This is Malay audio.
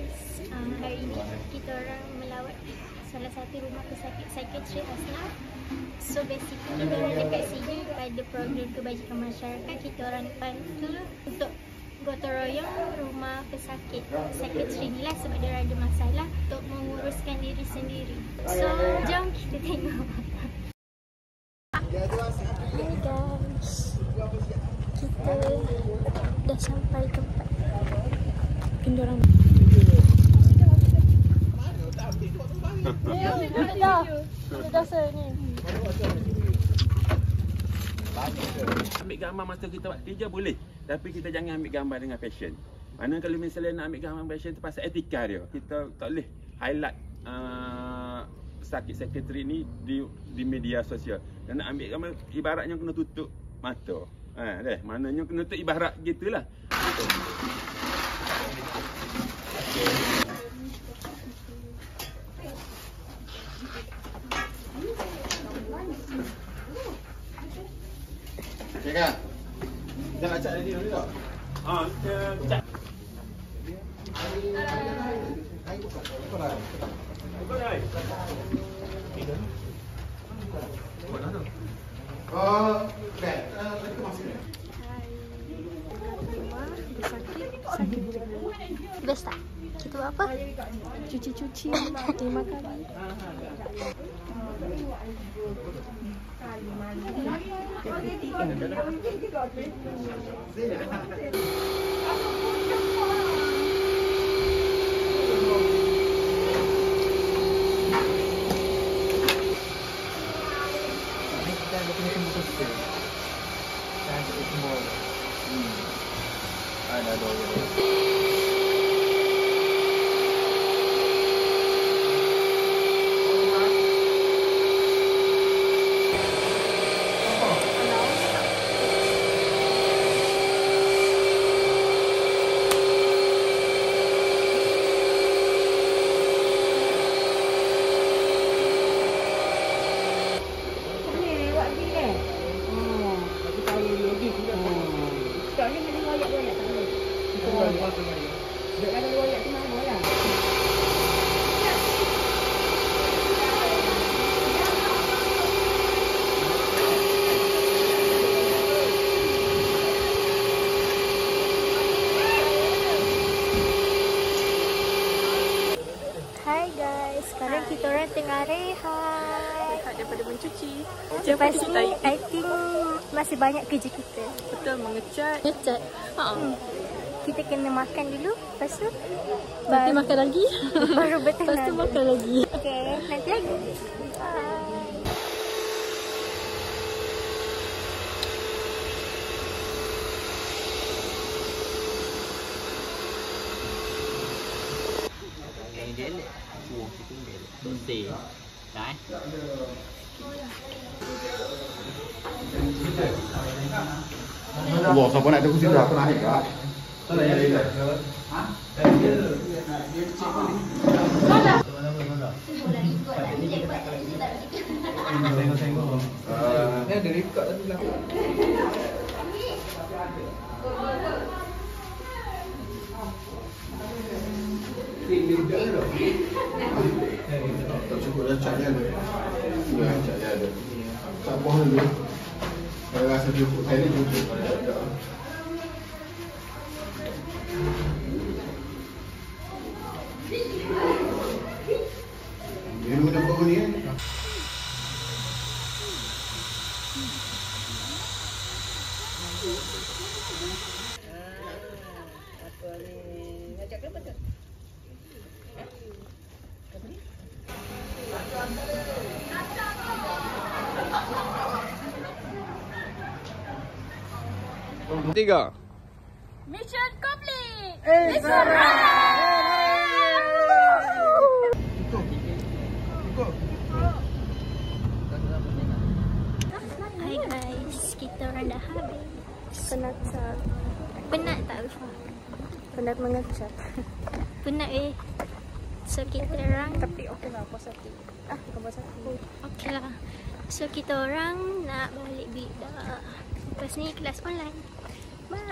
guys, hari ini kita orang melawat salah satu rumah pesakit psikiatri Asnaf. So basically kita orang dekat sini pada program kebajikan masyarakat. Kita orang bantu untuk gotong royong rumah pesakit psikiatri ni lah sebab dia ada masalah untuk menguruskan diri sendiri. So jom kita tengok. Hai guys, kita dah sampai tempat. Orang ambil gambar masa kita buat kerja boleh, tapi kita jangan ambil gambar dengan passion. Mana kalau misalnya nak ambil gambar passion tu pasal etika dia, kita tak boleh highlight sakit sekretari ni di media sosial. Dan nak ambil gambar ibaratnya kena tutup mata. Maknanya kena tutup ibarat gitulah. Okey kan? Kita nak cat lagi dulu tak? Cat. Best tak? Kita buat apa? Cuci-cuci, makan. Hai guys, sekarang kita orang tengah rehat daripada mencuci. Lepas ni, I think masih banyak kerja kita. Betul, mengecat. Ngecat. Kita kena makan dulu, lepas tu Nanti makan lagi. baru bertenang. Lepas tu makan lagi. Okay, nanti lagi. Bye. Bersih. Dah Wah, siapa nak ada kursi dah? Aku nak naik kak. Tak nak naik dah. Ha? Ni ada record tadi lah. Tak cukup dah cat dia ada. Ya, cat dia ada. Tak apa dulu. Saya rasa cukup. Saya ni cukup. Dia guna apa ni Apa ni? Ngajak ke betul? Tiga. Mission complete. It's alright. Hai guys, kita orang dah habis. Penat tak? Penat tak Ufah? Penat mengecat. Penat So kita orang, Tapi okey lah, puas hati. Bukan puas hati. okey lah. So kita orang nak balik bilik dah. Lepas ni kelas online. Bye.